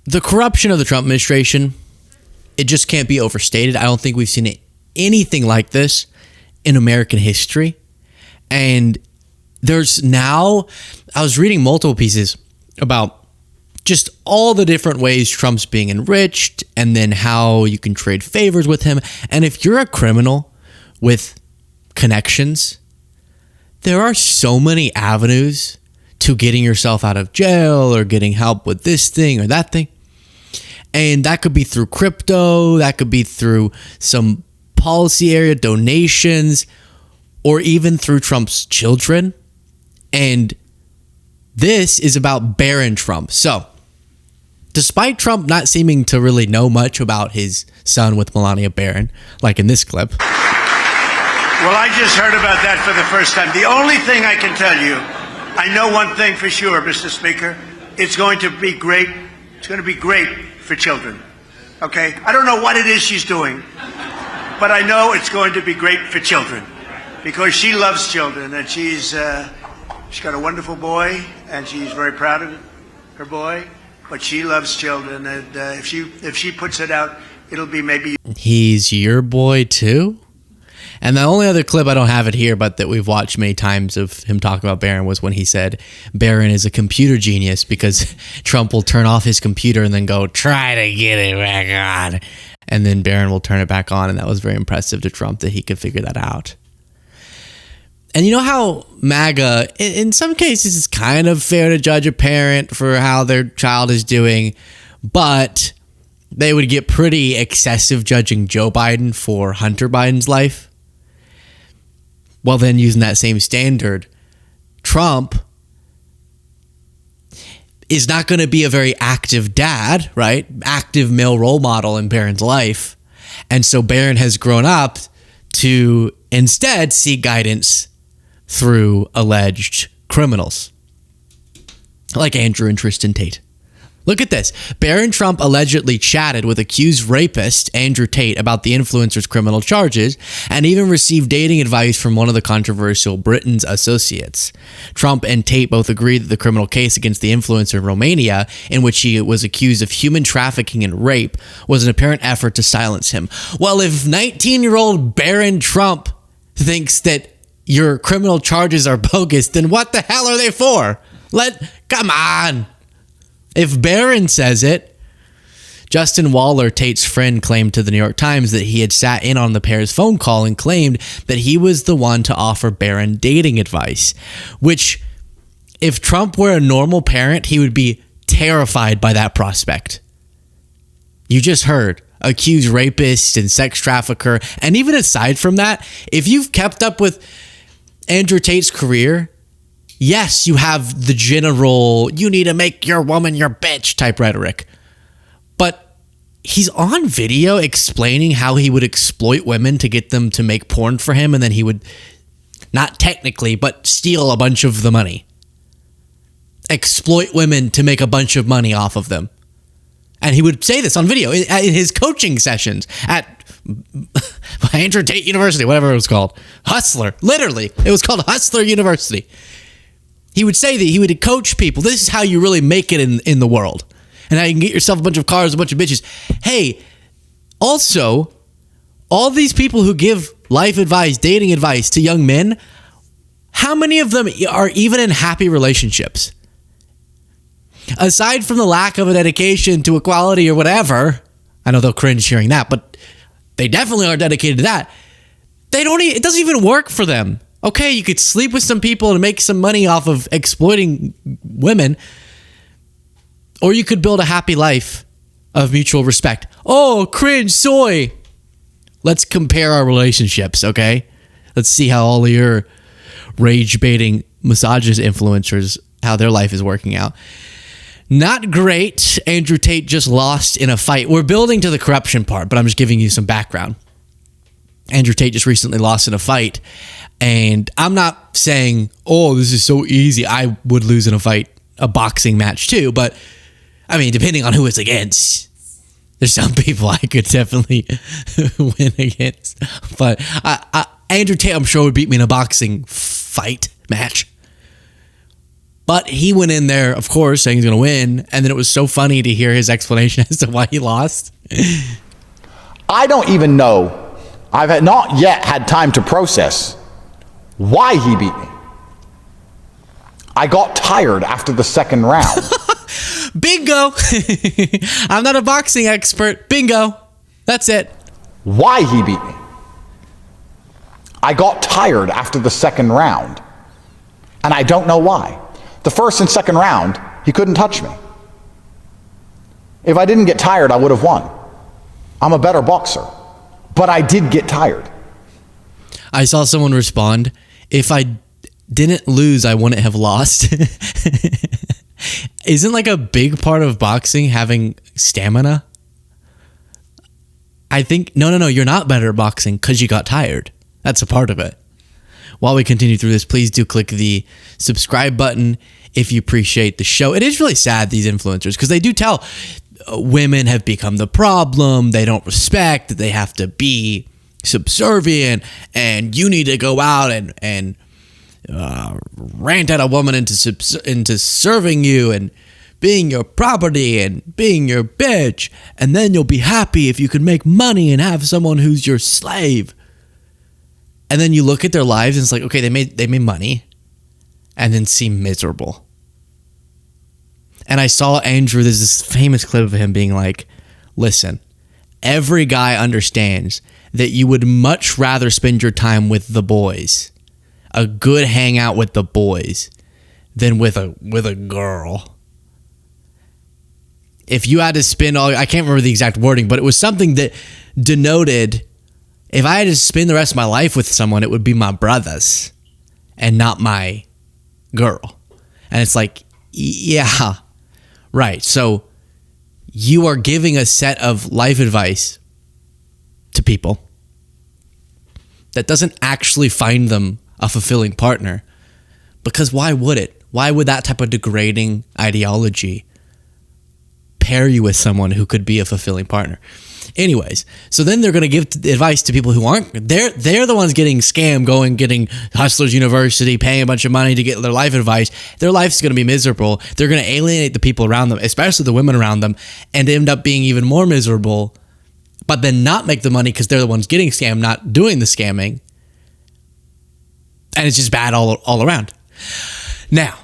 The corruption of the Trump administration, it just can't be overstated. I don't think we've seen anything like this in American history. And there's now, I was reading multiple pieces about just all the different ways Trump's being enriched and then how you can trade favors with him. And if you're a criminal with connections, there are so many avenues to getting yourself out of jail or getting help with this thing or that thing. And that could be through crypto, that could be through some policy area donations, or even through Trump's children. And this is about Barron Trump. So, despite Trump not seeming to really know much about his son with Melania Barron, like in this clip. Well, I just heard about that for the first time. The only thing I can tell you, I know one thing for sure, Mr. Speaker. It's going to be great. It's going to be great for children. Okay? I don't know what it is she's doing, but I know it's going to be great for children because she loves children, and she's got a wonderful boy, and she's very proud of her boy. But she loves children, and if she puts it out, it'll be maybe. He's your boy too? And the only other clip, I don't have it here, but that we've watched many times of him talking about Barron was when he said Barron is a computer genius because Trump will turn off his computer and then go, try to get it back on. And then Barron will turn it back on. And that was very impressive to Trump that he could figure that out. And you know how MAGA, in some cases, it's kind of fair to judge a parent for how their child is doing, but they would get pretty excessive judging Joe Biden for Hunter Biden's life. Well, then using that same standard, Trump is not going to be a very active dad, right? Active male role model in Barron's life. And so Barron has grown up to instead seek guidance through alleged criminals like Andrew and Tristan Tate. Look at this. Barron Trump allegedly chatted with accused rapist Andrew Tate about the influencer's criminal charges and even received dating advice from one of the controversial Britain's associates. Trump and Tate both agreed that the criminal case against the influencer in Romania, in which he was accused of human trafficking and rape, was an apparent effort to silence him. Well, if 19-year-old Barron Trump thinks that your criminal charges are bogus, then what the hell are they for? Come on. If Barron says it, Justin Waller, Tate's friend, claimed to the New York Times that he had sat in on the pair's phone call and claimed that he was the one to offer Barron dating advice, which, if Trump were a normal parent, he would be terrified by that prospect. You just heard, accused rapist and sex trafficker. And even aside from that, if you've kept up with Andrew Tate's career, yes, you have the general, you need to make your woman your bitch type rhetoric. But he's on video explaining how he would exploit women to get them to make porn for him. And then he would, not technically, but steal a bunch of the money. Exploit women to make a bunch of money off of them. And he would say this on video in his coaching sessions at Andrew Tate University, whatever it was called. Hustler. Literally. It was called Hustler University. He would say that he would coach people. This is how you really make it in the world. And how you can get yourself a bunch of cars, a bunch of bitches. Hey, also, all these people who give life advice, dating advice to young men, how many of them are even in happy relationships? Aside from the lack of a dedication to equality or whatever, I know they'll cringe hearing that, but they definitely are dedicated to that. It doesn't even work for them. Okay, you could sleep with some people and make some money off of exploiting women, or you could build a happy life of mutual respect. Oh, cringe, soy. Let's compare our relationships, okay? Let's see how all of your rage-baiting misogynist influencers, how their life is working out. Not great. Andrew Tate just lost in a fight. We're building to the corruption part, but I'm just giving you some background. Andrew Tate just recently lost in a fight. And I'm not saying, oh, this is so easy. I would lose in a fight, a boxing match too. But, I mean, depending on who it's against, there's some people I could definitely win against. But Andrew Tate, I'm sure, would beat me in a boxing fight match. But he went in there, of course, saying he's going to win. And then it was so funny to hear his explanation as to why he lost. I don't even know. I've not yet had time to process why he beat me. I got tired after the second round. Bingo. I'm not a boxing expert. Bingo. That's it. Why he beat me. I got tired after the second round. And I don't know why. The first and second round, he couldn't touch me. If I didn't get tired, I would have won. I'm a better boxer. But I did get tired. I saw someone respond, if I didn't lose, I wouldn't have lost. Isn't like a big part of boxing having stamina? I think, no, you're not better at boxing because you got tired. That's a part of it. While we continue through this, please do click the subscribe button if you appreciate the show. It is really sad, these influencers, because they do tell women have become the problem. They don't respect, that they have to be subservient, and you need to go out and rant at a woman into serving you and being your property and being your bitch, and then you'll be happy if you can make money and have someone who's your slave. And then you look at their lives and it's like, okay, they made money and then seem miserable. And I saw Andrew, there's this famous clip of him being like, listen, every guy understands that you would much rather spend your time with the boys, a good hangout with the boys, than with a girl. If you had to spend I can't remember the exact wording, but it was something that denoted, if I had to spend the rest of my life with someone, it would be my brothers and not my girl. And it's like, yeah, right. So you are giving a set of life advice to people that doesn't actually find them a fulfilling partner. Because why would it? Why would that type of degrading ideology pair you with someone who could be a fulfilling partner? Anyways, so then they're going to give advice to people who aren't. They're the ones getting scammed, getting Hustlers University, paying a bunch of money to get their life advice. Their life's going to be miserable. They're going to alienate the people around them, especially the women around them, and end up being even more miserable, but then not make the money because they're the ones getting scammed, not doing the scamming. And it's just bad all around. Now,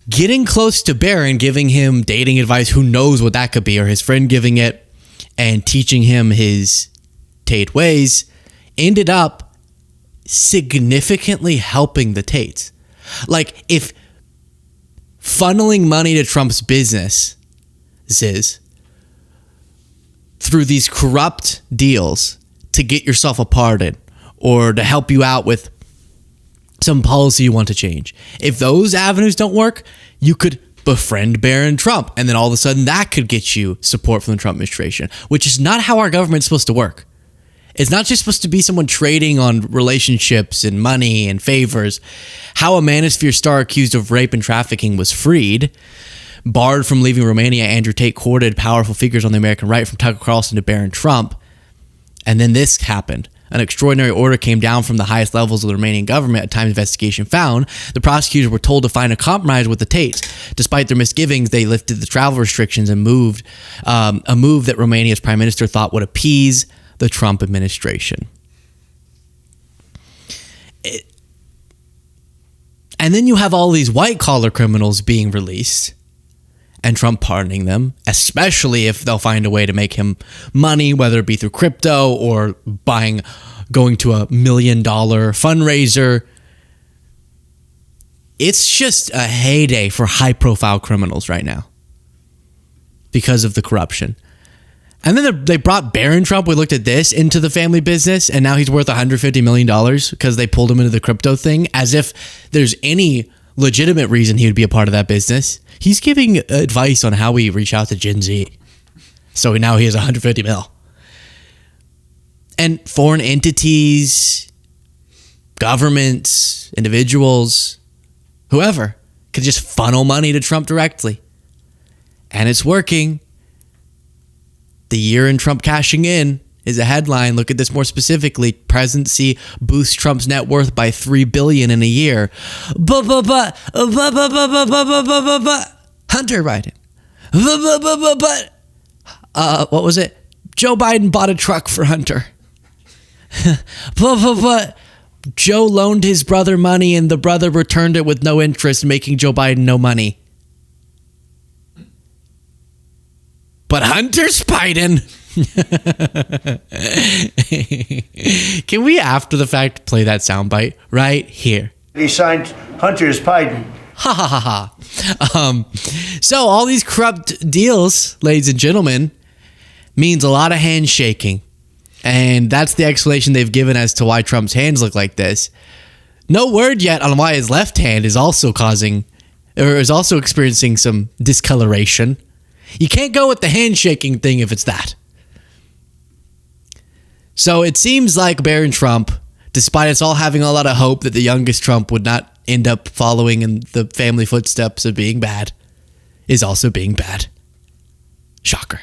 getting close to Barron, giving him dating advice, who knows what that could be, or his friend giving it, and teaching him his Tate ways, ended up significantly helping the Tates. Like, if funneling money to Trump's businesses through these corrupt deals to get yourself a pardon or to help you out with some policy you want to change, if those avenues don't work, you could befriend Barron Trump, and then all of a sudden that could get you support from the Trump administration, which is not how our government's supposed to work. It's not just supposed to be someone trading on relationships and money and favors. How a Manosphere star accused of rape and trafficking was freed, barred from leaving Romania, Andrew Tate courted powerful figures on the American right, from Tucker Carlson to Barron Trump, and then this happened. An extraordinary order came down from the highest levels of the Romanian government. A time investigation found the prosecutors were told to find a compromise with the Tates. Despite their misgivings, they lifted the travel restrictions and moved, a move that Romania's prime minister thought would appease the Trump administration. And then you have all these white-collar criminals being released and Trump pardoning them, especially if they'll find a way to make him money, whether it be through crypto or going to $1 million fundraiser. It's just a heyday for high-profile criminals right now because of the corruption. And then they brought Barron Trump, we looked at this, into the family business, and now he's worth $150 million because they pulled him into the crypto thing, as if there's any legitimate reason he would be a part of that business. He's giving advice on how we reach out to Gen Z. So now he has $150 million. And foreign entities, governments, individuals, whoever could just funnel money to Trump directly. And it's working. The year in Trump cashing in is a headline. Look at this more specifically. Presidency boosts Trump's net worth by $3 billion in a year. Hunter Biden. What was it? Joe Biden bought a truck for Hunter. Joe loaned his brother money and the brother returned it with no interest, making Joe Biden no money. But Hunter's Biden. Can we, after the fact, play that soundbite right here? He signed Hunter's Biden. Ha ha ha ha. So all these corrupt deals, ladies and gentlemen, means a lot of handshaking. And that's the explanation they've given as to why Trump's hands look like this. No word yet on why his left hand is also experiencing some discoloration. You can't go with the handshaking thing if it's that. So it seems like Barron Trump, despite us all having a lot of hope that the youngest Trump would not end up following in the family footsteps of being bad, is also being bad. Shocker.